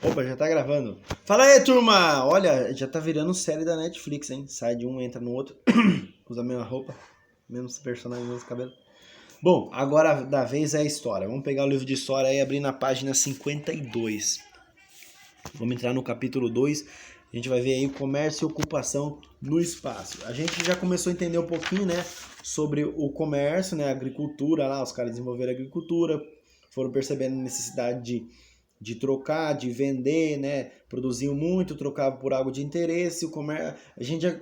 Opa, já tá gravando. Fala aí, turma! Olha, já tá virando série da Netflix, hein? Sai de um, entra no outro, usa a mesma roupa, mesmos personagens, mesmos cabelos. Bom, agora da vez é a história. Vamos pegar o livro de história e abrir na página 52. Vamos entrar no capítulo 2. A gente vai ver aí comércio e ocupação no espaço. A gente já começou a entender um pouquinho, né, sobre o comércio, né, a agricultura lá, os caras desenvolveram a agricultura, foram percebendo a necessidade de trocar, de vender, né? Produziam muito, trocavam por algo de interesse. A gente já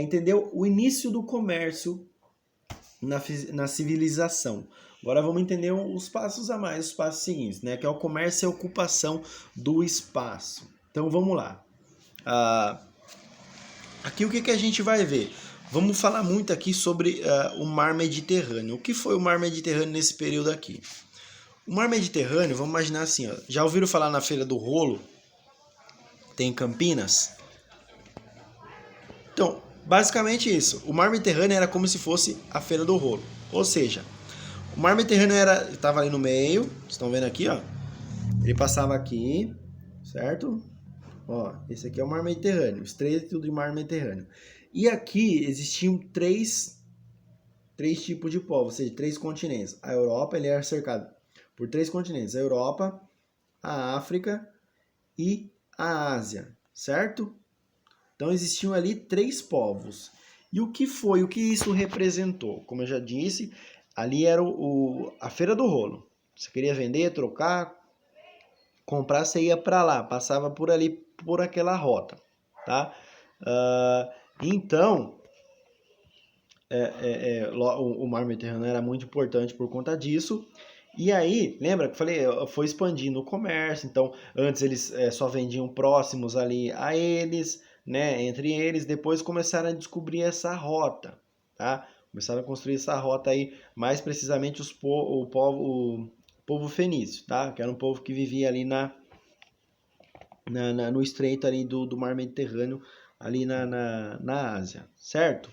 entendeu o início do comércio na civilização. Agora vamos entender os passos a mais, os passos seguintes, né? Que é o comércio e a ocupação do espaço. Então vamos lá. Aqui o que a gente vai ver? Vamos falar muito aqui sobre o Mar Mediterrâneo. O que foi o Mar Mediterrâneo nesse período aqui? O Mar Mediterrâneo, vamos imaginar assim, ó, já ouviram falar na Feira do Rolo? Tem em Campinas? Então, basicamente isso. O Mar Mediterrâneo era como se fosse a Feira do Rolo. Ou seja, o Mar Mediterrâneo estava ali no meio, vocês estão vendo aqui, ó. Ele passava aqui, certo? Ó, esse aqui é o Mar Mediterrâneo, Estreito de Mar Mediterrâneo. E aqui existiam três tipos de povos, ou seja, três continentes. A Europa, ele era cercado por três continentes: a Europa, a África e a Ásia, certo? Então existiam ali três povos. E o que isso representou? Como eu já disse, ali era a Feira do Rolo. Você queria vender, trocar, comprar, você ia para lá, passava por ali, por aquela rota, tá? Então, o Mar Mediterrâneo era muito importante por conta disso. E aí, lembra que eu falei, foi expandindo o comércio. Então, antes eles só vendiam próximos ali a eles, né, entre eles. Depois começaram a descobrir essa rota, tá? Começaram a construir essa rota aí, mais precisamente o povo fenício, tá? Que era um povo que vivia ali no estreito ali do Mar Mediterrâneo, ali na Ásia, certo?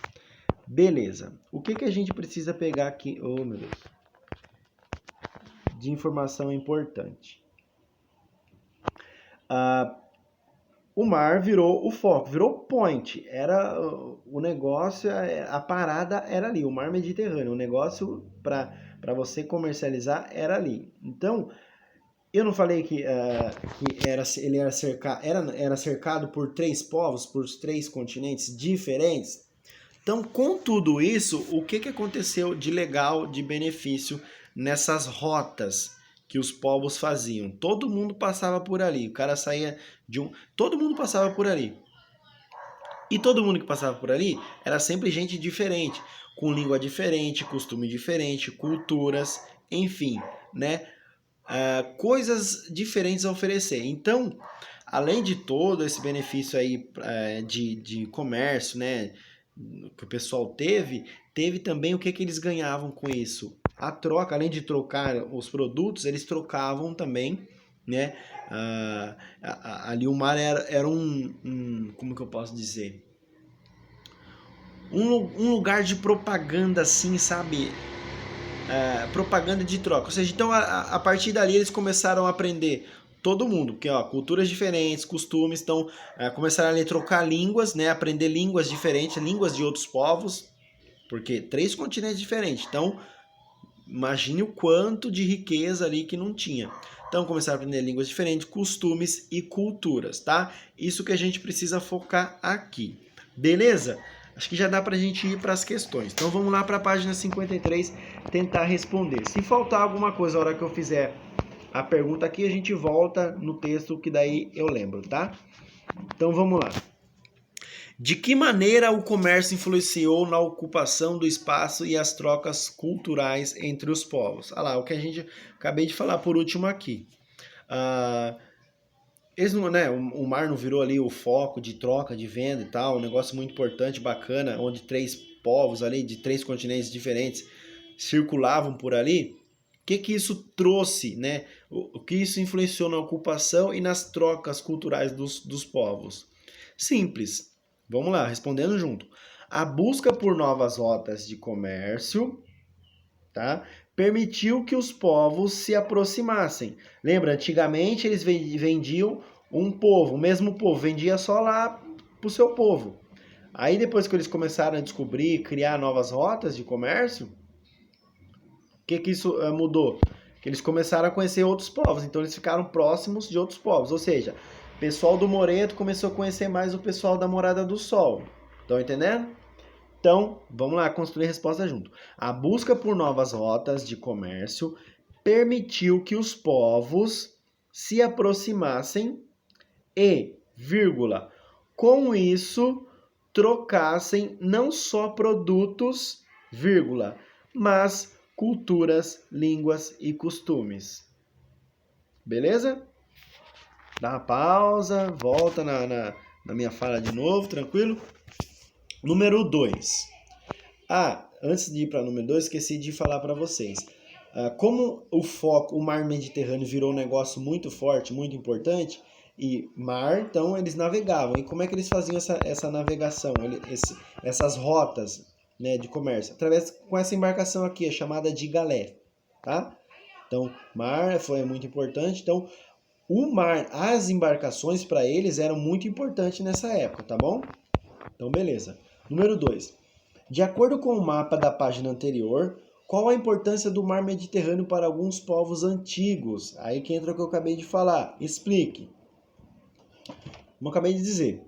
Beleza. O que a gente precisa pegar aqui? Oh, meu Deus. De informação importante. O mar virou o foco, virou o point. Era o negócio, a parada era ali, o Mar Mediterrâneo. O negócio para você comercializar era ali. Então, eu não falei que ele era cercado por três povos, por três continentes diferentes? Então, com tudo isso, o que aconteceu de legal, de benefício nessas rotas que os povos faziam? Todo mundo passava por ali. O cara saía de um... Todo mundo passava por ali. E todo mundo que passava por ali era sempre gente diferente, com língua diferente, costume diferente, culturas, enfim, né? Coisas diferentes a oferecer. Então, além de todo esse benefício aí de comércio, né, que o pessoal teve também o que eles ganhavam com isso. A troca, além de trocar os produtos, eles trocavam também, né? Ali o mar era como que eu posso dizer? Um lugar de propaganda, assim, sabe? Propaganda de troca. Ou seja, então a partir dali eles começaram a aprender todo mundo, porque ó, culturas diferentes, costumes, então começaram a trocar línguas, né, aprender línguas diferentes, línguas de outros povos, porque três continentes diferentes. Então, imagine o quanto de riqueza ali que não tinha. Então, começaram a aprender línguas diferentes, costumes e culturas, tá? Isso que a gente precisa focar aqui. Beleza? Acho que já dá pra gente ir para as questões. Então, vamos lá para a página 53 tentar responder. Se faltar alguma coisa na hora que eu fizer a pergunta aqui, a gente volta no texto que daí eu lembro, tá? Então, vamos lá. De que maneira o comércio influenciou na ocupação do espaço e as trocas culturais entre os povos? Olha lá, o que a gente acabei de falar por último aqui. O mar não virou ali o foco de troca, de venda e tal, um negócio muito importante, bacana, onde três povos ali de três continentes diferentes circulavam por ali. O que isso trouxe, né? O que isso influenciou na ocupação e nas trocas culturais dos povos? Simples. Vamos lá, respondendo junto. A busca por novas rotas de comércio, tá? Permitiu que os povos se aproximassem. Lembra, antigamente eles vendiam um povo, o mesmo povo, vendia só lá pro seu povo. Aí depois que eles começaram a descobrir, criar novas rotas de comércio, o que isso mudou? Que eles começaram a conhecer outros povos, então eles ficaram próximos de outros povos. Ou seja, o pessoal do Moreto começou a conhecer mais o pessoal da Morada do Sol. Estão entendendo? Então, vamos lá construir a resposta junto. A busca por novas rotas de comércio permitiu que os povos se aproximassem e, vírgula, com isso trocassem não só produtos, vírgula, mas culturas, línguas e costumes. Beleza? Dá uma pausa, volta na minha fala de novo, tranquilo? Número 2. Antes de ir para o número 2, esqueci de falar para vocês. Como o mar Mediterrâneo virou um negócio muito forte, muito importante, e mar, então eles navegavam. E como é que eles faziam essa navegação, essas rotas, né, de comércio? Com essa embarcação aqui, chamada de galé, tá? Então, mar foi muito importante. Então, o mar, as embarcações para eles eram muito importantes nessa época, tá bom? Então, beleza. Número 2. De acordo com o mapa da página anterior, qual a importância do mar Mediterrâneo para alguns povos antigos? Aí que entra o que eu acabei de falar. Explique. Como eu acabei de dizer.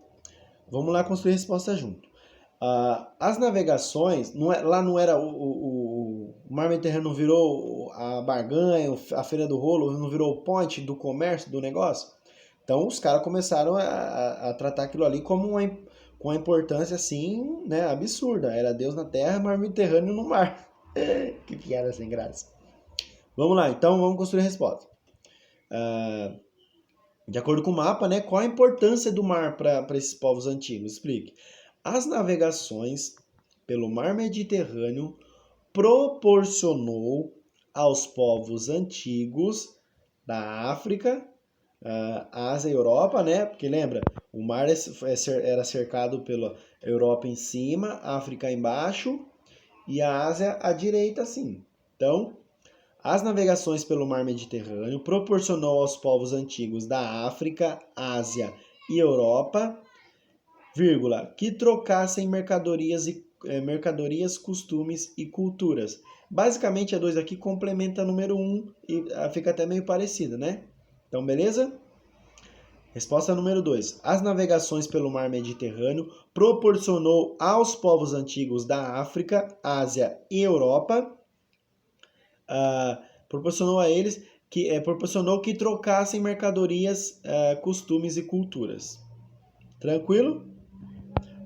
Vamos lá construir a resposta junto. As navegações, lá não era o mar Mediterrâneo, não virou a barganha, a feira do rolo, não virou o ponte do comércio, do negócio? Então os caras começaram a tratar aquilo ali como com uma importância assim, né, absurda. Era Deus na terra, mar Mediterrâneo no mar. Que piada sem graça. Vamos lá, então vamos construir a resposta. De acordo com o mapa, né, qual a importância do mar para esses povos antigos? Explique. As navegações pelo mar Mediterrâneo proporcionou aos povos antigos da África, Ásia e Europa, né? Porque lembra, o mar era cercado pela Europa em cima, África embaixo e a Ásia à direita, assim. Então, as navegações pelo mar Mediterrâneo proporcionou aos povos antigos da África, Ásia e Europa, vírgula, que trocassem mercadorias, costumes e culturas. Basicamente, a 2 aqui complementa a número 1 e fica até meio parecido, né? Então, beleza? Resposta número 2. As navegações pelo mar Mediterrâneo proporcionou aos povos antigos da África, Ásia e Europa, proporcionou a eles proporcionou que trocassem mercadorias, costumes e culturas. Tranquilo?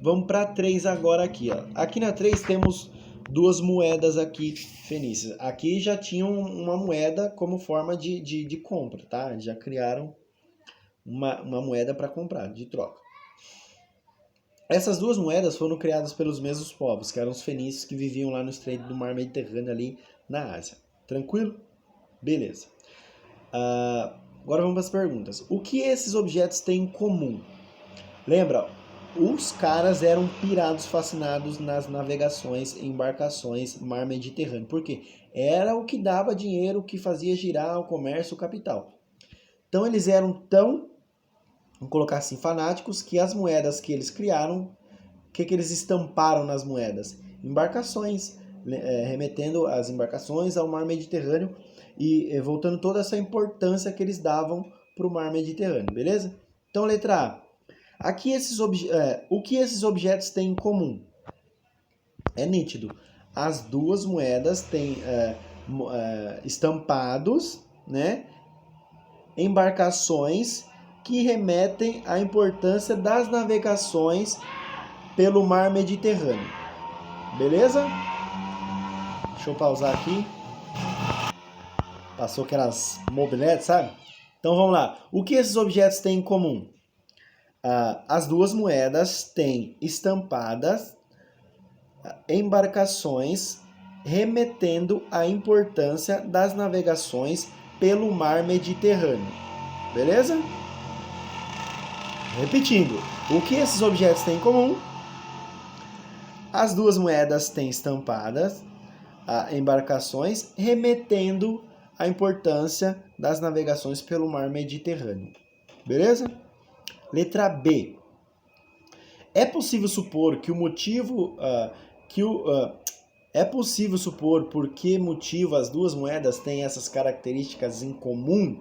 Vamos para 3 agora aqui. Ó. Aqui na 3 temos duas moedas aqui fenícias. Aqui já tinham uma moeda como forma de compra, tá? Já criaram uma moeda para comprar, de troca. Essas duas moedas foram criadas pelos mesmos povos, que eram os fenícios que viviam lá no Estreito do Mar Mediterrâneo, ali na Ásia. Tranquilo? Beleza. Agora vamos para as perguntas. O que esses objetos têm em comum? Lembra, os caras eram pirados, fascinados nas navegações, embarcações, mar Mediterrâneo. Por quê? Era o que dava dinheiro, o que fazia girar o comércio, o capital. Então eles eram tão, vamos colocar assim, fanáticos, que as moedas que eles criaram, o que eles estamparam nas moedas? Embarcações, remetendo as embarcações ao mar Mediterrâneo e voltando toda essa importância que eles davam para o mar Mediterrâneo, beleza? Então, letra A. Aqui o que esses objetos têm em comum? É nítido. As duas moedas têm estampados, né, embarcações que remetem à importância das navegações pelo mar Mediterrâneo. Beleza? Deixa eu pausar aqui. Passou aquelas mobiletes, sabe? Então vamos lá. O que esses objetos têm em comum? As duas moedas têm estampadas embarcações remetendo à importância das navegações pelo mar Mediterrâneo. Beleza? Repetindo, o que esses objetos têm em comum? As duas moedas têm estampadas embarcações remetendo à importância das navegações pelo mar Mediterrâneo. Beleza? Letra B. É possível supor que o motivo é possível supor por que motivo as duas moedas têm essas características em comum?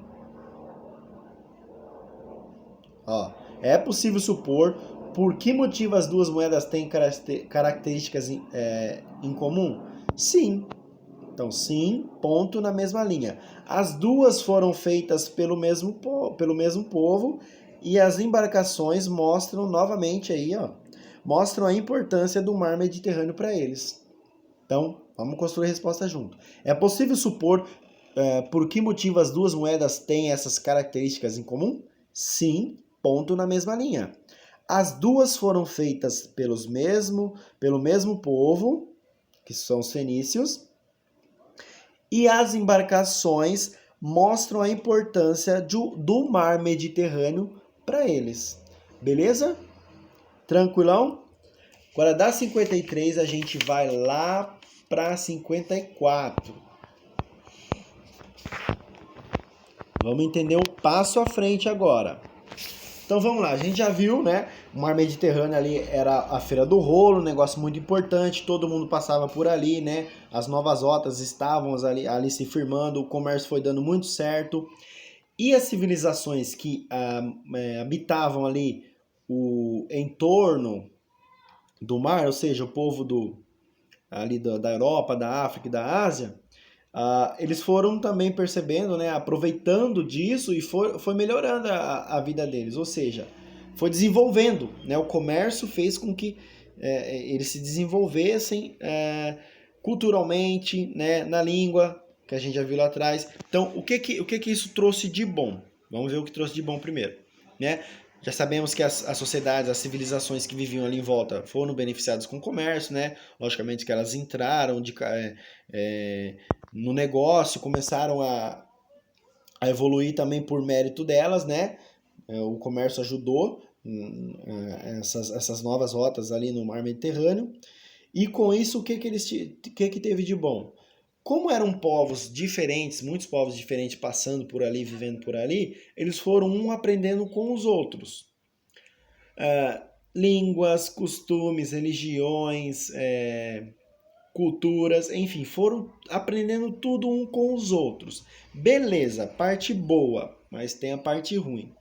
Ó, é possível supor por que motivo as duas moedas têm características em comum? Sim. Então, sim, ponto na mesma linha. As duas foram feitas pelo mesmo povo e as embarcações mostram novamente aí, ó, mostram a importância do mar Mediterrâneo para eles. Então, vamos construir a resposta junto. É possível supor por que motivo as duas moedas têm essas características em comum? Sim, ponto na mesma linha. As duas foram feitas pelo mesmo povo, que são os fenícios, e as embarcações mostram a importância do mar Mediterrâneo para eles. Beleza? Tranquilão? Agora da 53 a gente vai lá para 54. Vamos entender um passo à frente agora. Então vamos lá, a gente já viu, né? O mar Mediterrâneo ali era a Feira do Rolo, um negócio muito importante, todo mundo passava por ali, né? As novas rotas estavam ali se firmando, o comércio foi dando muito certo. E as civilizações que habitavam ali o entorno do mar, ou seja, o povo ali da Europa, da África e da Ásia, eles foram também percebendo, né, aproveitando disso e foi melhorando a vida deles, ou seja, foi desenvolvendo, né, o comércio fez com que eles se desenvolvessem culturalmente, né, na língua, que a gente já viu lá atrás. Então, o que isso trouxe de bom? Vamos ver o que trouxe de bom primeiro, né? Já sabemos que as sociedades, as civilizações que viviam ali em volta foram beneficiadas com o comércio, né? Logicamente que elas entraram no negócio, começaram a evoluir também por mérito delas, né? O comércio ajudou essas novas rotas ali no mar Mediterrâneo. E com isso, o que teve de bom? Como eram povos diferentes, muitos povos diferentes passando por ali, vivendo por ali, eles foram um aprendendo com os outros. Línguas, costumes, religiões, culturas, enfim, foram aprendendo tudo um com os outros. Beleza, parte boa, mas tem a parte ruim.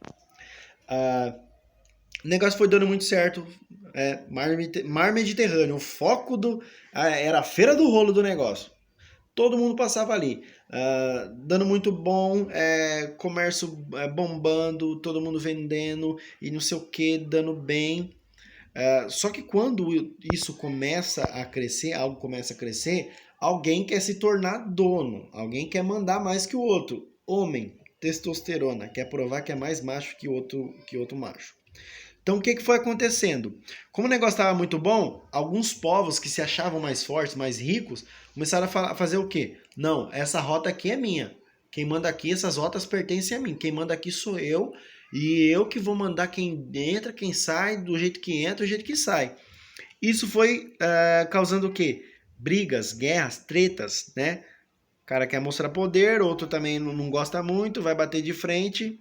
O negócio foi dando muito certo. Mar Mediterrâneo, o foco era a Feira do Rolo do negócio. Todo mundo passava ali, dando muito bom, comércio bombando, todo mundo vendendo e não sei o que, dando bem. Só que quando isso começa a crescer, algo começa a crescer, alguém quer se tornar dono, alguém quer mandar mais que o outro. Homem, testosterona, quer provar que é mais macho que outro macho. Então o que foi acontecendo? Como o negócio estava muito bom, alguns povos que se achavam mais fortes, mais ricos, começaram a fazer o quê? Não, essa rota aqui é minha. Quem manda aqui, essas rotas pertencem a mim. Quem manda aqui sou eu. E eu que vou mandar quem entra, quem sai, do jeito que entra, do jeito que sai. Isso foi causando o quê? Brigas, guerras, tretas, né? O cara quer mostrar poder, outro também não gosta muito, vai bater de frente.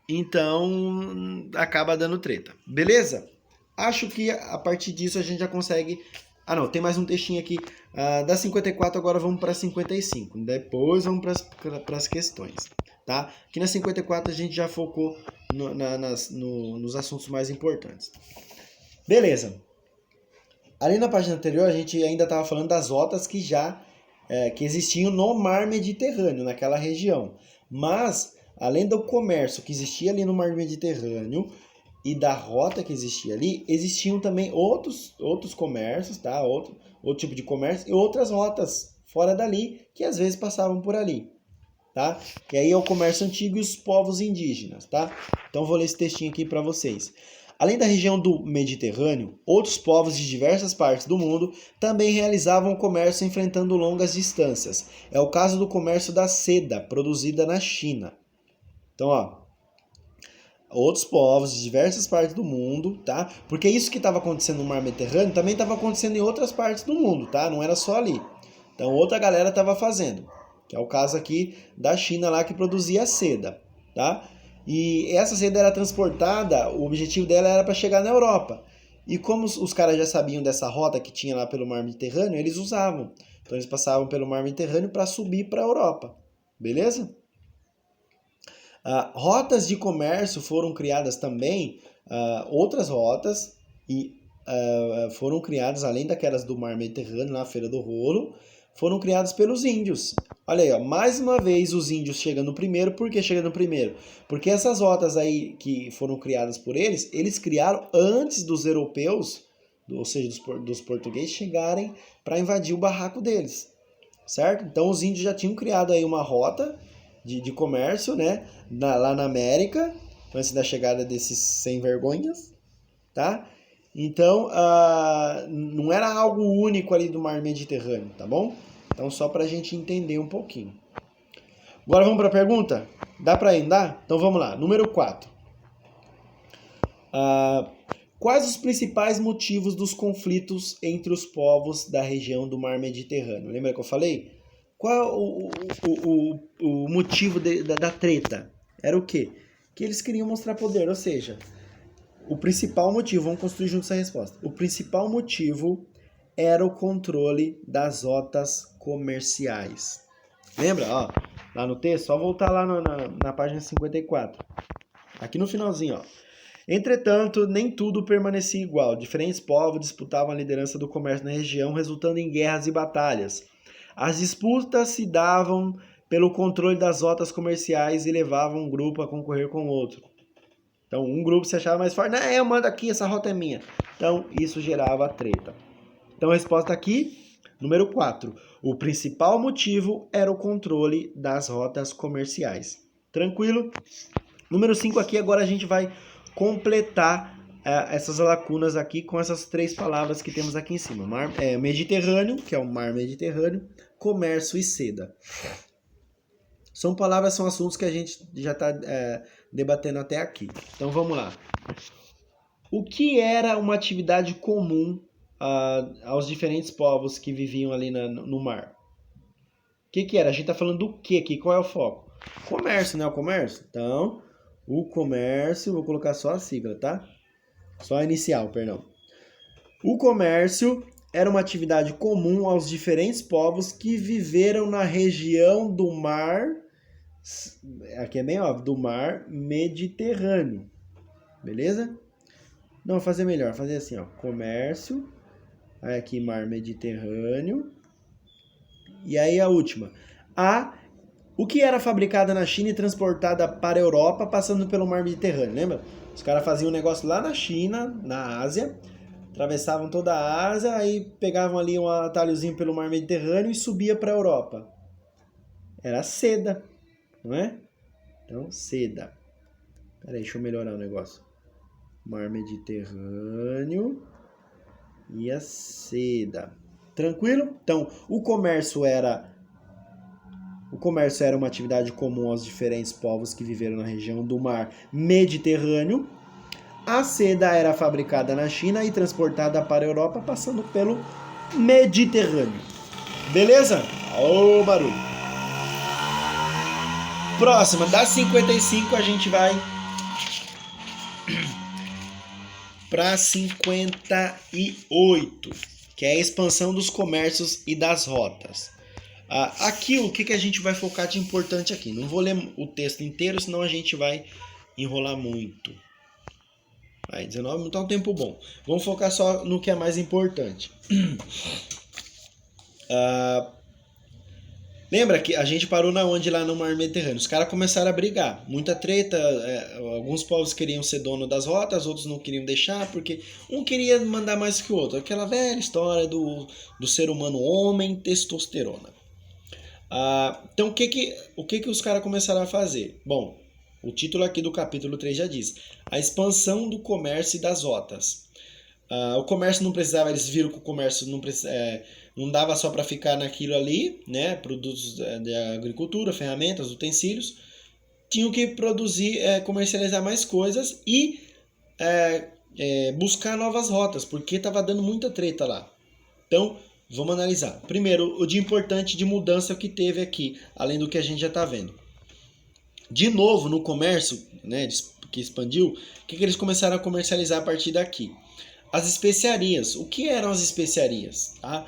Então, acaba dando treta. Beleza? Acho que a partir disso a gente já consegue... não, tem mais um textinho aqui. Da 54 agora vamos para 55. Depois vamos para as questões. Tá? Aqui na 54 a gente já focou nos assuntos mais importantes. Beleza. Ali na página anterior a gente ainda estava falando das rotas que que existiam no mar Mediterrâneo, naquela região. Mas, além do comércio que existia ali no mar Mediterrâneo e da rota que existia ali, existiam também outros comércios, tá? Outro tipo de comércio e outras rotas fora dali que às vezes passavam por ali. Tá? E aí é o comércio antigo e os povos indígenas, tá? Então vou ler esse textinho aqui para vocês. Além da região do Mediterrâneo, outros povos de diversas partes do mundo também realizavam o comércio enfrentando longas distâncias. É o caso do comércio da seda, produzida na China. Então, outros povos de diversas partes do mundo, tá? Porque isso que estava acontecendo no mar Mediterrâneo também estava acontecendo em outras partes do mundo, tá? Não era só ali. Então, outra galera estava fazendo. Que é o caso aqui da China lá que produzia seda, tá? E essa seda era transportada, o objetivo dela era para chegar na Europa. E como os caras já sabiam dessa rota que tinha lá pelo mar Mediterrâneo, eles usavam. Então eles passavam pelo mar Mediterrâneo para subir para a Europa. Beleza? Rotas de comércio foram criadas também, outras rotas, e foram criadas, além daquelas do mar Mediterrâneo, na Feira do Rolo, foram criadas pelos índios. Olha aí, ó, mais uma vez os índios chegando primeiro. Por que chegando primeiro? Porque essas rotas aí que foram criadas por eles, eles criaram antes dos europeus, ou seja, dos portugueses, chegarem para invadir o barraco deles, certo? Então os índios já tinham criado aí uma rota de comércio, né, lá na América, antes da chegada desses sem vergonhas, tá? Então, não era algo único ali do mar Mediterrâneo, tá bom? Então, só para a gente entender um pouquinho. Agora vamos para a pergunta? Dá para ainda? Então vamos lá. Número 4. Quais os principais motivos dos conflitos entre os povos da região do mar Mediterrâneo? Lembra que eu falei? Qual o motivo da treta? Era o quê? Que eles queriam mostrar poder, ou seja, o principal motivo, vamos construir juntos essa resposta. O principal motivo era o controle das rotas comerciais. Lembra? Ó, lá no texto, só voltar lá na página 54. Aqui no finalzinho, ó. Entretanto, nem tudo permanecia igual. Diferentes povos disputavam a liderança do comércio na região, resultando em guerras e batalhas. As disputas se davam pelo controle das rotas comerciais e levavam um grupo a concorrer com o outro. Então, um grupo se achava mais forte. Não, eu mando aqui, essa rota é minha. Então, isso gerava treta. Então, a resposta aqui, número 4. O principal motivo era o controle das rotas comerciais. Tranquilo? Número 5 aqui, agora a gente vai completar essas lacunas aqui com essas 3 palavras que temos aqui em cima. Mediterrâneo, que é o mar Mediterrâneo, comércio e seda. São assuntos que a gente já está debatendo até aqui. Então vamos lá. O que era uma atividade comum aos diferentes povos que viviam ali no mar? O que era? A gente está falando do que aqui? Qual é o foco? Comércio, não é o comércio? Então, o comércio, vou colocar só a sigla, tá? Só a inicial, perdão. O comércio era uma atividade comum aos diferentes povos que viveram na região do mar, aqui é bem óbvio, do mar Mediterrâneo. Beleza? Não, vou fazer melhor, vou fazer assim, ó, comércio, aí aqui mar Mediterrâneo, e aí a última. O que era fabricada na China e transportada para a Europa, passando pelo mar Mediterrâneo, lembra? Os caras faziam um negócio lá na China, na Ásia, atravessavam toda a Ásia, aí pegavam ali um atalhozinho pelo mar Mediterrâneo e subia para a Europa. Era seda, não é? Então, seda. Peraí, deixa eu melhorar o negócio. Mar Mediterrâneo e a seda. Tranquilo? Então, o comércio era uma atividade comum aos diferentes povos que viveram na região do mar Mediterrâneo. A seda era fabricada na China e transportada para a Europa, passando pelo Mediterrâneo. Beleza? Ô barulho! Próxima, das 55 a gente vai para 58, que é a expansão dos comércios e das rotas. Aqui, o que a gente vai focar de importante aqui? Não vou ler o texto inteiro, senão a gente vai enrolar muito. Aí, 19 minutos é um tempo bom. Vamos focar só no que é mais importante. Lembra que a gente parou na onde lá no mar Mediterrâneo? Os caras começaram a brigar. Muita treta. Alguns povos queriam ser dono das rotas, outros não queriam deixar, porque um queria mandar mais que o outro. Aquela velha história do ser humano homem, testosterona. Então, o que os caras começaram a fazer? Bom, o título aqui do capítulo 3 já diz: a expansão do comércio e das rotas. O comércio não precisava, eles viram que o comércio não dava só para ficar naquilo ali, né? Produtos de agricultura, ferramentas, utensílios. Tinham que produzir, comercializar mais coisas e buscar novas rotas, porque estava dando muita treta lá. Então, vamos analisar. Primeiro, o de importante de mudança que teve aqui, além do que a gente já está vendo. De novo, no comércio, né, que expandiu, o que eles começaram a comercializar a partir daqui? As especiarias. O que eram as especiarias? Tá?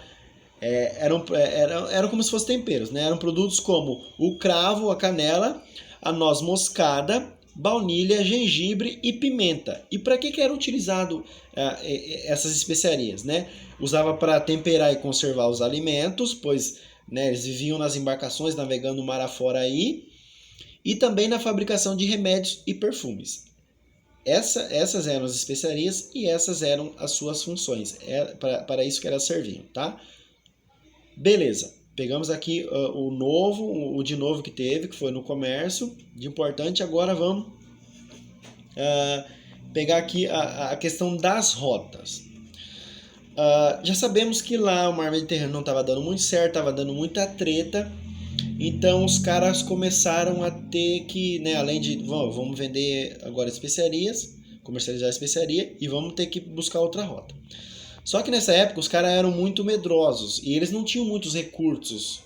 Eram como se fossem temperos, né? Eram produtos como o cravo, a canela, a noz moscada, baunilha, gengibre e pimenta. E para que era utilizado essas especiarias, né? Usava para temperar e conservar os alimentos, pois, né, eles viviam nas embarcações navegando o mar afora aí, e também na fabricação de remédios e perfumes. Essas eram as especiarias e essas eram as suas funções. Para isso que elas serviam, tá? Beleza. Pegamos aqui o de novo que teve, que foi no comércio, de importante. Agora vamos pegar aqui a questão das rotas. Já sabemos que lá o mar Mediterrâneo não estava dando muito certo, estava dando muita treta. Então os caras começaram a ter que, né, além de vamos vender agora especiarias, comercializar especiaria, e vamos ter que buscar outra rota. Só que nessa época os caras eram muito medrosos e eles não tinham muitos recursos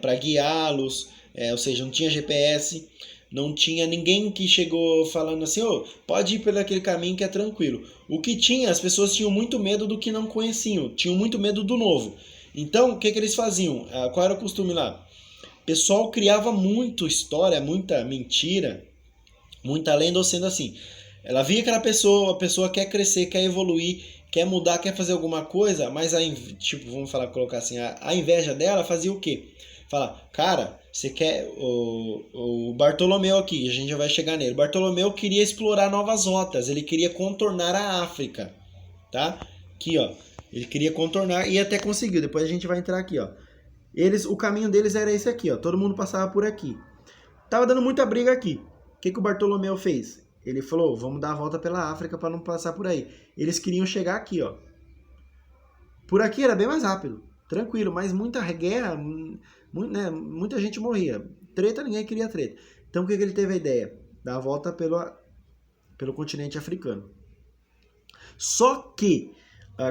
para guiá-los, ou seja, não tinha GPS, não tinha ninguém que chegou falando assim, pode ir por aquele caminho que é tranquilo. O que tinha, as pessoas tinham muito medo do que não conheciam, tinham muito medo do novo. Então, o que eles faziam? Qual era o costume lá? O pessoal criava muito história, muita mentira, muita lenda, ou sendo assim, ela via aquela pessoa, a pessoa quer crescer, quer evoluir, quer mudar, quer fazer alguma coisa, mas vamos colocar assim, a inveja dela fazia o quê? Fala, cara, você quer o Bartolomeu aqui, a gente já vai chegar nele. O Bartolomeu queria explorar novas rotas, ele queria contornar a África, tá? Aqui, ó, ele queria contornar e até conseguiu. Depois a gente vai entrar aqui, ó. O caminho deles era esse aqui, ó. Todo mundo passava por aqui. Tava dando muita briga aqui. O que o Bartolomeu fez? Ele falou, vamos dar a volta pela África para não passar por aí. Eles queriam chegar aqui, ó. Por aqui era bem mais rápido, tranquilo, mas muita guerra, muita gente morria. Treta, ninguém queria treta. Então o que ele teve a ideia? Dar a volta pelo continente africano. Só que,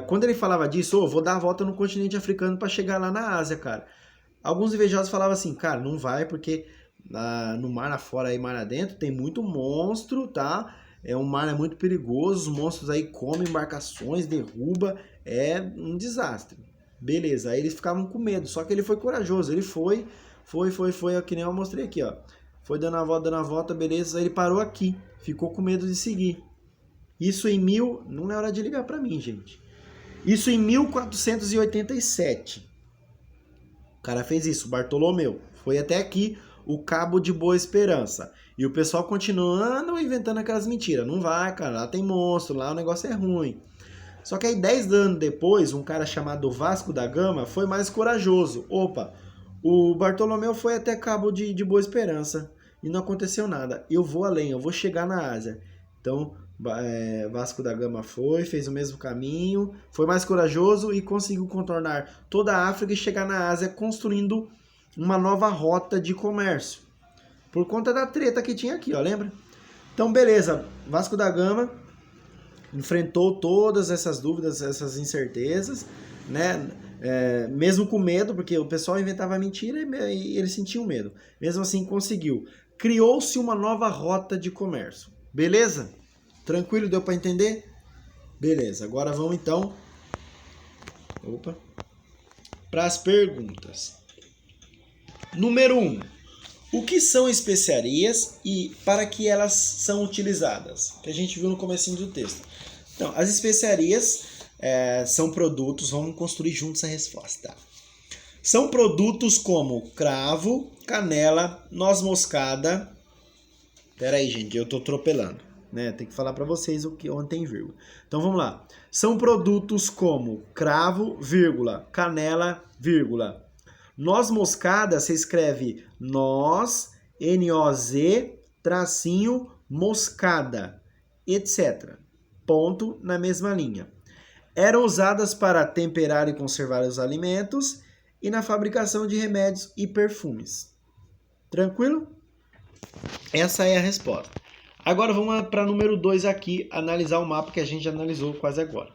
quando ele falava disso, vou dar a volta no continente africano para chegar lá na Ásia, cara. Alguns invejosos falavam assim, cara, não vai porque no mar afora e mar adentro tem muito monstro, tá? O mar é muito perigoso, os monstros aí comem embarcações, derruba, é um desastre. Beleza, aí eles ficavam com medo, só que ele foi corajoso, ele foi, que nem eu mostrei aqui, ó. Foi dando a volta, beleza, aí ele parou aqui, ficou com medo de seguir. Isso em não é hora de ligar pra mim, gente. Isso em 1487. O cara fez isso, Bartolomeu. Foi até aqui o Cabo de Boa Esperança. E o pessoal continuando inventando aquelas mentiras. Não vai, cara, lá tem monstro, lá o negócio é ruim. Só que aí 10 anos depois, um cara chamado Vasco da Gama foi mais corajoso. Opa, o Bartolomeu foi até Cabo de Boa Esperança e não aconteceu nada. Eu vou além, eu vou chegar na Ásia. Então, Vasco da Gama fez o mesmo caminho, foi mais corajoso e conseguiu contornar toda a África e chegar na Ásia construindo uma nova rota de comércio. Por conta da treta que tinha aqui, ó, lembra? Então, beleza, Vasco da Gama enfrentou todas essas dúvidas, essas incertezas, né? Mesmo com medo, porque o pessoal inventava mentira e eles sentiam medo. Mesmo assim, conseguiu. Criou-se uma nova rota de comércio. Beleza? Tranquilo? Deu para entender? Beleza, agora vamos então para as perguntas. Número 1. O que são especiarias e para que elas são utilizadas? Que a gente viu no comecinho do texto. Então, as especiarias são produtos, vamos construir juntos a resposta. São produtos como cravo, canela, noz moscada. Pera aí, gente, eu tô atropelando, né? Tem que falar para vocês onde tem vírgula. Então vamos lá. São produtos como cravo, vírgula, canela, vírgula. Noz moscada se escreve noz, N-O-Z, tracinho, moscada, etc. Ponto na mesma linha. Eram usadas para temperar e conservar os alimentos e na fabricação de remédios e perfumes. Tranquilo? Essa é a resposta. Agora vamos para número 2 aqui, analisar o mapa que a gente analisou quase agora.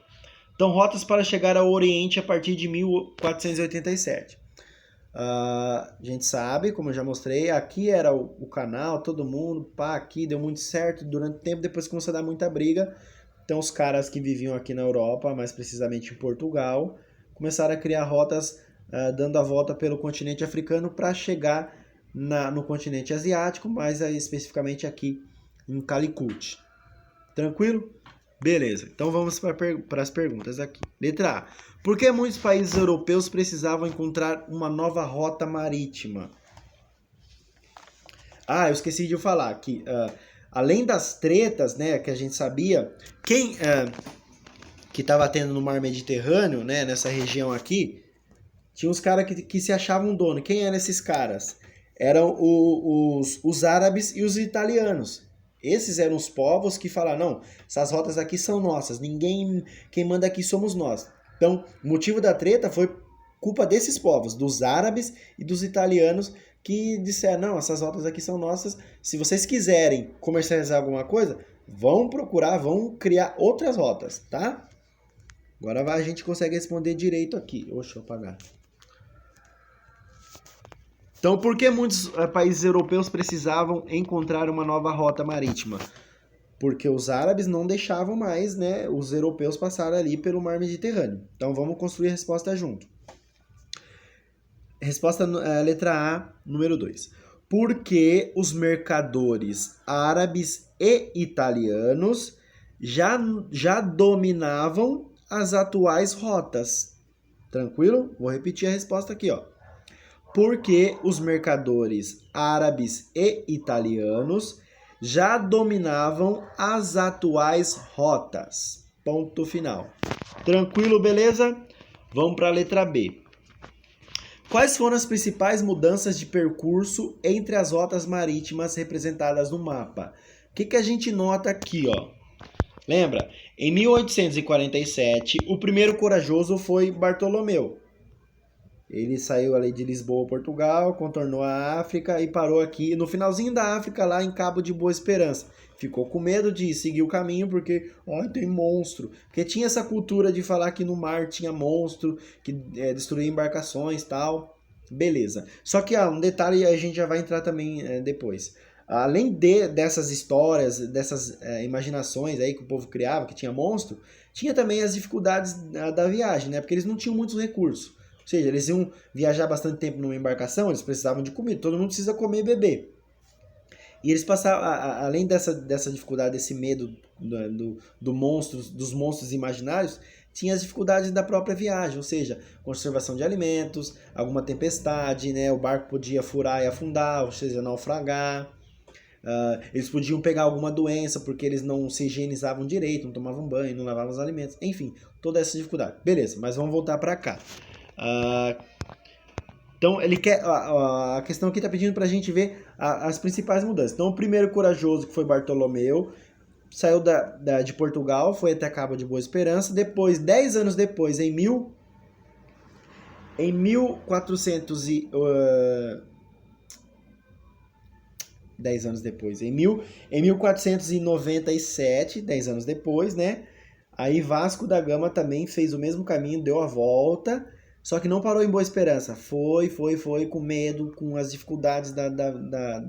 Então, rotas para chegar ao Oriente a partir de 1487. A gente sabe, como eu já mostrei, aqui era o canal, todo mundo, pá, aqui deu muito certo durante o tempo, depois começou a dar muita briga. Então os caras que viviam aqui na Europa, mais precisamente em Portugal, começaram a criar rotas dando a volta pelo continente africano para chegar no continente asiático, mais especificamente aqui em Calicut. Tranquilo? Beleza, então vamos para as perguntas aqui. Letra A. Por que muitos países europeus precisavam encontrar uma nova rota marítima? Ah, eu esqueci de falar que, além das tretas, né, que a gente sabia, quem que estava tendo no mar Mediterrâneo, né, nessa região aqui, tinha uns caras que se achavam dono. Quem eram esses caras? Eram os árabes e os italianos. Esses eram os povos que falaram, não, essas rotas aqui são nossas, quem manda aqui somos nós. Então, o motivo da treta foi culpa desses povos, dos árabes e dos italianos, que disseram, não, essas rotas aqui são nossas, se vocês quiserem comercializar alguma coisa, vão procurar, vão criar outras rotas, tá? Agora a gente consegue responder direito aqui. Deixa eu apagar. Então, por que muitos países europeus precisavam encontrar uma nova rota marítima? Porque os árabes não deixavam mais, né, os europeus passarem ali pelo mar Mediterrâneo. Então, vamos construir a resposta junto. Resposta letra A, número 2. Porque os mercadores árabes e italianos já dominavam as atuais rotas. Tranquilo? Vou repetir a resposta aqui, ó. Porque os mercadores árabes e italianos já dominavam as atuais rotas. Ponto final. Tranquilo, beleza? Vamos para a letra B. Quais foram as principais mudanças de percurso entre as rotas marítimas representadas no mapa? O que a gente nota aqui, ó? Lembra? Em 1847, o primeiro corajoso foi Bartolomeu. Ele saiu ali de Lisboa, Portugal, contornou a África e parou aqui no finalzinho da África, lá em Cabo de Boa Esperança. Ficou com medo de seguir o caminho porque, tem monstro. Porque tinha essa cultura de falar que no mar tinha monstro, que destruía embarcações e tal. Beleza. Só que um detalhe a gente já vai entrar também depois. Além dessas histórias, dessas imaginações aí que o povo criava, que tinha monstro, tinha também as dificuldades da viagem, né? Porque eles não tinham muitos recursos. Ou seja, eles iam viajar bastante tempo numa embarcação, eles precisavam de comida, todo mundo precisa comer e beber. E eles passavam, além dessa dificuldade, desse medo dos monstros imaginários, tinha as dificuldades da própria viagem, ou seja, conservação de alimentos, alguma tempestade, né? O barco podia furar e afundar, ou seja, naufragar. Eles podiam pegar alguma doença porque eles não se higienizavam direito, não tomavam banho, não lavavam os alimentos, enfim, toda essa dificuldade. Beleza, mas vamos voltar para cá. Então ele quer a questão aqui está pedindo para a gente ver as principais mudanças. Então o primeiro corajoso, que foi Bartolomeu, saiu de Portugal, foi até Cabo de Boa Esperança. Depois, 10 anos depois, em 10 anos depois, em 1497, 10 anos depois, né? Aí Vasco da Gama também fez o mesmo caminho, deu a volta, só que não parou em Boa Esperança. Foi com medo, com as dificuldades da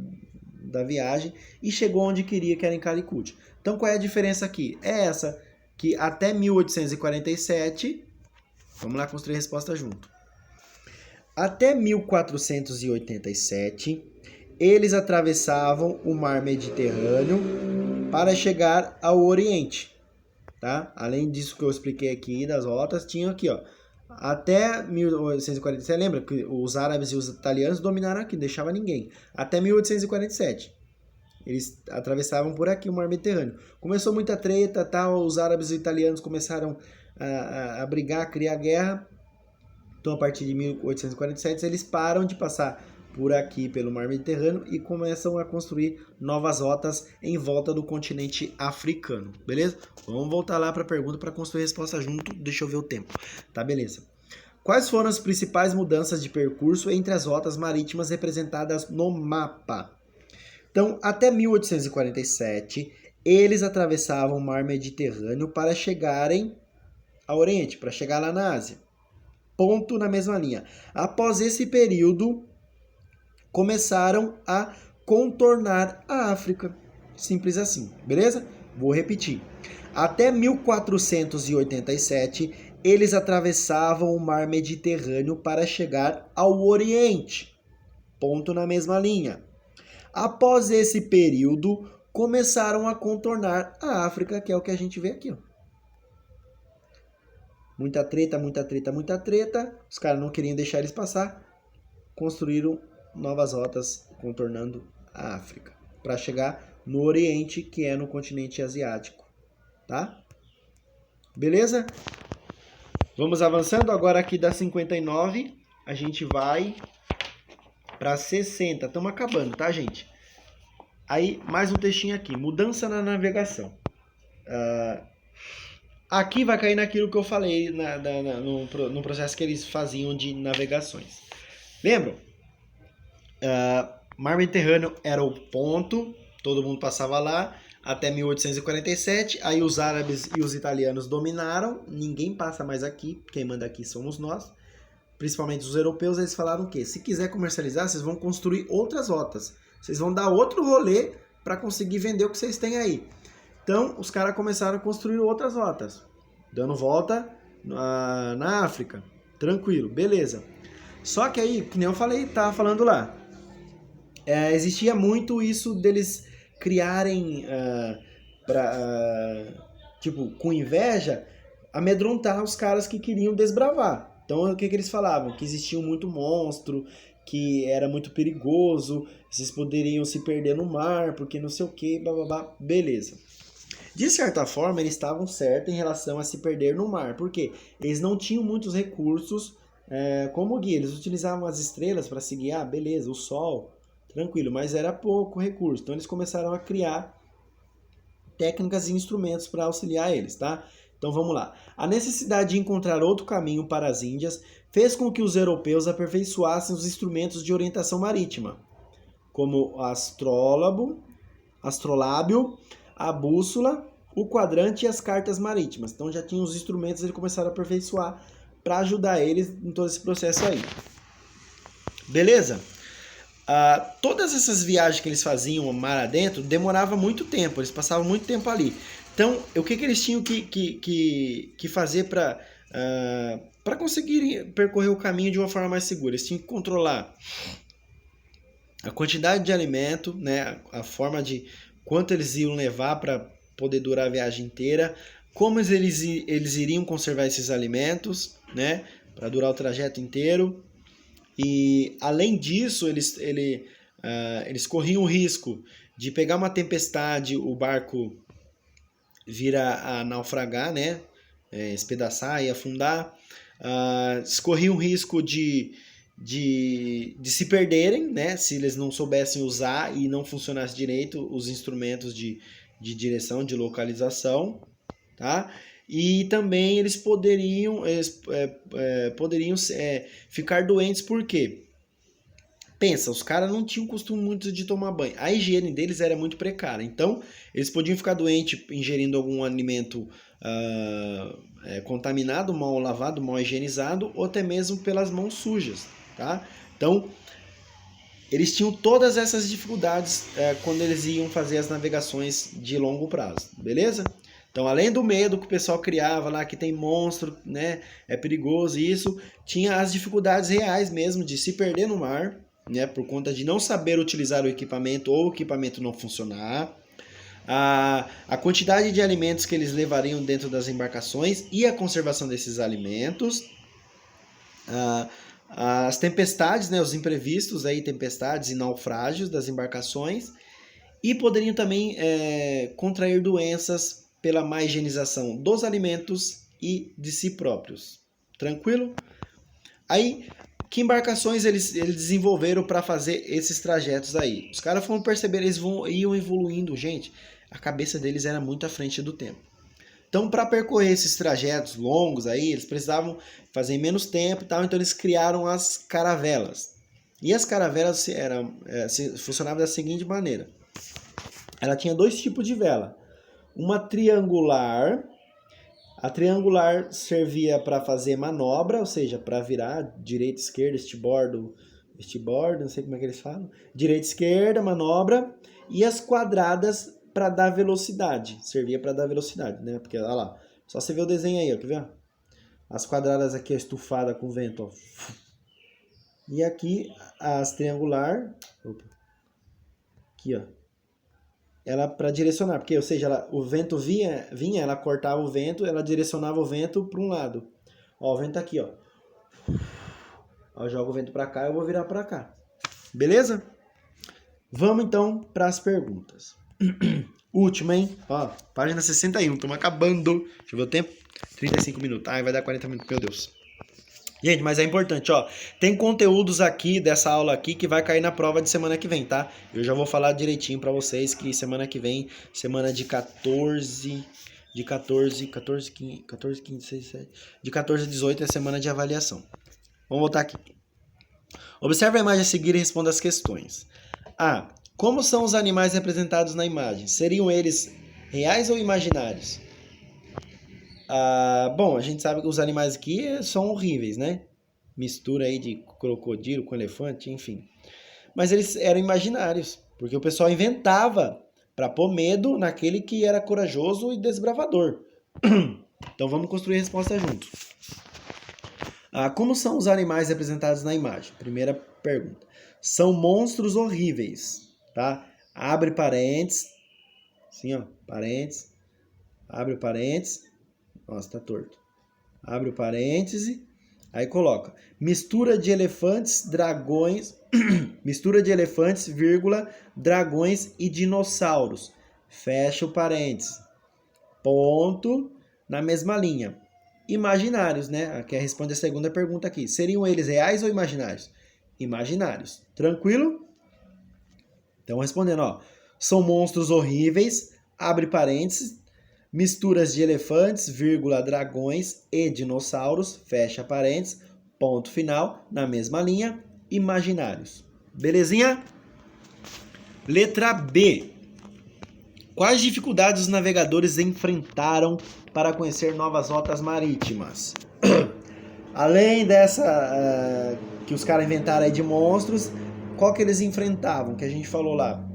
viagem e chegou onde queria, que era em Calicut. Então qual é a diferença aqui? É essa, que até 1847, vamos lá construir a resposta junto. Até 1487, eles atravessavam o mar Mediterrâneo para chegar ao Oriente. Tá? Além disso que eu expliquei aqui das rotas, tinha aqui, ó, até 1847, lembra que os árabes e os italianos dominaram aqui, não deixava ninguém. Até 1847, eles atravessavam por aqui o mar Mediterrâneo. Começou muita treta, tal, os árabes e os italianos começaram a brigar, a criar guerra. Então, a partir de 1847, eles param de passar por aqui pelo mar Mediterrâneo e começam a construir novas rotas em volta do continente africano, beleza? Vamos voltar lá para a pergunta para construir a resposta junto, deixa eu ver o tempo, tá, beleza? Quais foram as principais mudanças de percurso entre as rotas marítimas representadas no mapa? Então, até 1847, eles atravessavam o mar Mediterrâneo para chegarem ao Oriente, para chegar lá na Ásia. ponto na mesma linha. Após esse período, começaram a contornar a África. Simples assim, beleza? Vou repetir. Até 1487, eles atravessavam o mar Mediterrâneo para chegar ao Oriente. Ponto na mesma linha. Após esse período, começaram a contornar a África, que é o que a gente vê aqui, ó. Muita treta, muita treta, muita treta. Os caras não queriam deixar eles passar. Construíram novas rotas contornando a África para chegar no Oriente, que é no continente asiático, tá? Beleza? Vamos avançando agora aqui da 59, a gente vai para 60. Estamos acabando, tá, gente? Aí, mais um textinho aqui. Mudança na navegação. Aqui vai cair naquilo que eu falei no processo que eles faziam de navegações. Lembram? Mar Mediterrâneo era o ponto, todo mundo passava lá, até 1847. Aí os árabes e os italianos dominaram, ninguém passa mais aqui, quem manda aqui somos nós. Principalmente os europeus, eles falaram que se quiser comercializar, vocês vão construir outras rotas. Vocês vão dar outro rolê para conseguir vender o que vocês têm aí. Então, os caras começaram a construir outras rotas, dando volta na África. Tranquilo, beleza. Só que aí, que nem eu falei, tava falando lá, existia muito isso deles criarem, tipo, com inveja, amedrontar os caras que queriam desbravar. Então, o que eles falavam? Que existia muito monstro, que era muito perigoso, vocês poderiam se perder no mar, porque não sei o que, bababá, beleza. De certa forma, eles estavam certos em relação a se perder no mar, porque eles não tinham muitos recursos como guia. Eles utilizavam as estrelas para se guiar, beleza, o sol, tranquilo, mas era pouco recurso. Então, eles começaram a criar técnicas e instrumentos para auxiliar eles, tá? Então, vamos lá. A necessidade de encontrar outro caminho para as Índias fez com que os europeus aperfeiçoassem os instrumentos de orientação marítima, como o astrolábio, a bússola, o quadrante e as cartas marítimas. Então já tinha os instrumentos, eles começaram a aperfeiçoar para ajudar eles em todo esse processo aí. Beleza? Todas essas viagens que eles faziam mar adentro demorava muito tempo, eles passavam muito tempo ali. Então, o que eles tinham que fazer para conseguirem percorrer o caminho de uma forma mais segura? Eles tinham que controlar a quantidade de alimento, né, a forma de quanto eles iam levar para poder durar a viagem inteira, como eles iriam conservar esses alimentos, né, para durar o trajeto inteiro. E além disso, eles corriam o risco de pegar uma tempestade, o barco vir a naufragar, né, espedaçar e afundar. Eles corriam o risco de se perderem, né, se eles não soubessem usar e não funcionasse direito os instrumentos de direção, de localização, tá? E também eles poderiam ficar doentes, por quê? Pensa, os caras não tinham costume muito de tomar banho. A higiene deles era muito precária. Então, eles podiam ficar doentes ingerindo algum alimento contaminado, mal lavado, mal higienizado, ou até mesmo pelas mãos sujas, tá? Então, eles tinham todas essas dificuldades quando eles iam fazer as navegações de longo prazo, beleza? Então, além do medo que o pessoal criava lá, que tem monstro, né, é perigoso isso, tinha as dificuldades reais mesmo de se perder no mar, né, por conta de não saber utilizar o equipamento ou o equipamento não funcionar, a quantidade de alimentos que eles levariam dentro das embarcações e a conservação desses alimentos, as tempestades, né, os imprevistos, aí, tempestades e naufrágios das embarcações, e poderiam também contrair doenças pela má higienização dos alimentos e de si próprios. Tranquilo? Aí, que embarcações eles desenvolveram para fazer esses trajetos aí? Os caras foram perceber, eles iam evoluindo, gente. A cabeça deles era muito à frente do tempo. Então, para percorrer esses trajetos longos aí, eles precisavam fazer em menos tempo e tal, então eles criaram as caravelas. E as caravelas funcionavam da seguinte maneira. Ela tinha dois tipos de vela. Uma triangular, A triangular servia para fazer manobra, ou seja, para virar direita, esquerda, estibordo, não sei como é que eles falam. Direita, esquerda, manobra. E as quadradas para dar velocidade. Servia para dar velocidade, né? Porque, olha lá, só você ver o desenho aí, ó, quer ver? As quadradas aqui, estufada com vento, ó. E aqui, as triangular, opa, aqui, ó. Ela para direcionar, porque, ou seja, o vento vinha, ela cortava o vento, ela direcionava o vento para um lado. Ó, o vento tá aqui, ó. Eu jogo o vento para cá, eu vou virar para cá. Beleza? Vamos então para as perguntas. Última, hein? Ó, página 61, estamos acabando. Deixa eu ver o tempo. 35 minutos. Ai, vai dar 40 minutos, meu Deus. Gente, mas é importante, ó. Tem conteúdos aqui dessa aula aqui que vai cair na prova de semana que vem, tá? Eu já vou falar direitinho pra vocês que semana que vem, semana de 14, 15, 16, 17, de 14 a 18 é semana de avaliação. Vamos voltar aqui. Observe a imagem a seguir e responda as questões. A. Como são os animais representados na imagem? Seriam eles reais ou imaginários? Bom, a gente sabe que os animais aqui são horríveis, né? Mistura aí de crocodilo com elefante, enfim. Mas eles eram imaginários, porque o pessoal inventava para pôr medo naquele que era corajoso e desbravador. Então vamos construir a resposta juntos. Como são os animais representados na imagem? Primeira pergunta. São monstros horríveis, tá? Abre parênteses. Assim, ó, parênteses. Abre parênteses. Nossa, tá torto. Abre o parêntese. Aí coloca. Mistura de elefantes, dragões. Mistura de elefantes, vírgula, dragões e dinossauros. Fecha o parêntese. Ponto. Na mesma linha. Imaginários, né? Aqui responde a segunda pergunta aqui. Seriam eles reais ou imaginários? Imaginários. Tranquilo? Então, respondendo, ó. São monstros horríveis. Abre parênteses. Misturas de elefantes, vírgula, dragões e dinossauros, fecha parênteses, ponto final, na mesma linha, imaginários. Belezinha? Letra B. Quais dificuldades os navegadores enfrentaram para conhecer novas rotas marítimas? Além dessa que os caras inventaram aí de monstros, qual que eles enfrentavam, que a gente falou lá?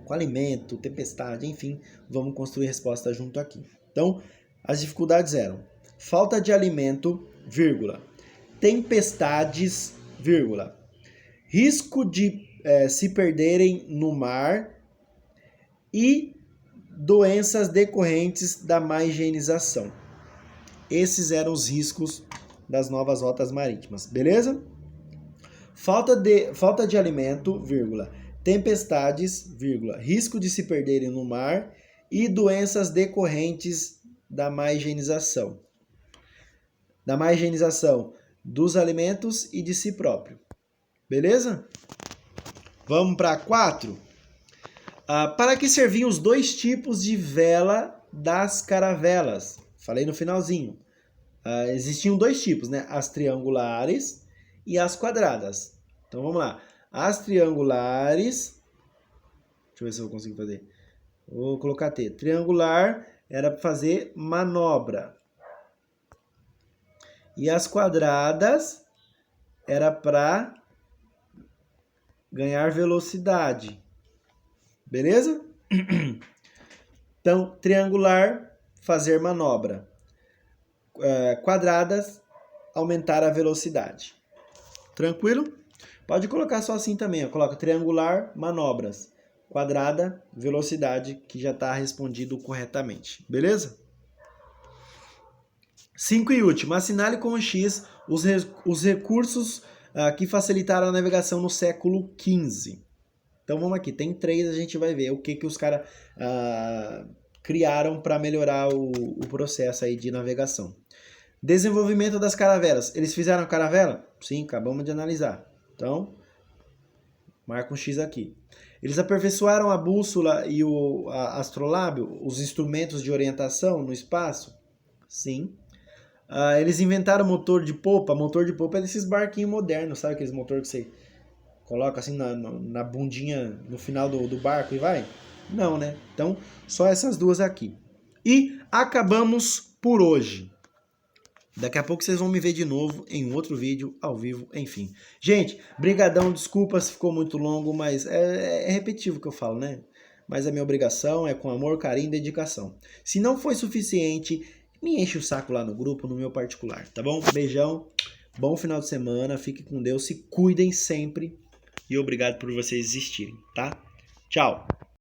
Com alimento, tempestade, enfim, vamos construir a resposta junto aqui. Então, as dificuldades eram falta de alimento, vírgula, tempestades, vírgula, risco de se perderem no mar e doenças decorrentes da má higienização. Esses eram os riscos das novas rotas marítimas, beleza? Falta de alimento, vírgula, tempestades, vírgula, risco de se perderem no mar e doenças decorrentes da má higienização. Da má higienização dos alimentos e de si próprio. Beleza? Vamos para 4. Para que serviam os dois tipos de vela das caravelas? Falei no finalzinho. Existiam dois tipos, né? As triangulares e as quadradas. Então vamos lá. As triangulares, deixa eu ver se eu consigo fazer. Vou colocar T. Triangular era para fazer manobra. E as quadradas era para ganhar velocidade. Beleza? Então, triangular, fazer manobra. Quadradas, aumentar a velocidade. Tranquilo? Pode colocar só assim também, ó. Coloca triangular, manobras. Quadrada, velocidade, que já está respondido corretamente. Beleza? 5 e último. Assinale com o X os recursos que facilitaram a navegação no século XV. Então vamos aqui. Tem 3, a gente vai ver o que os caras criaram para melhorar o processo aí de navegação. Desenvolvimento das caravelas. Eles fizeram caravela? Sim, acabamos de analisar. Então, marca um X aqui. Eles aperfeiçoaram a bússola e o astrolábio, os instrumentos de orientação no espaço? Sim. Eles inventaram motor de popa. Motor de popa é desses barquinhos modernos, sabe aqueles motor que você coloca assim na bundinha no final do barco e vai? Não, né? Então, só essas duas aqui. E acabamos por hoje. Daqui a pouco vocês vão me ver de novo em outro vídeo, ao vivo, enfim. Gente, brigadão, desculpa se ficou muito longo, mas é repetitivo o que eu falo, né? Mas é minha obrigação, é com amor, carinho e dedicação. Se não foi suficiente, me enche o saco lá no grupo, no meu particular, tá bom? Beijão, bom final de semana, fiquem com Deus, se cuidem sempre e obrigado por vocês existirem, tá? Tchau!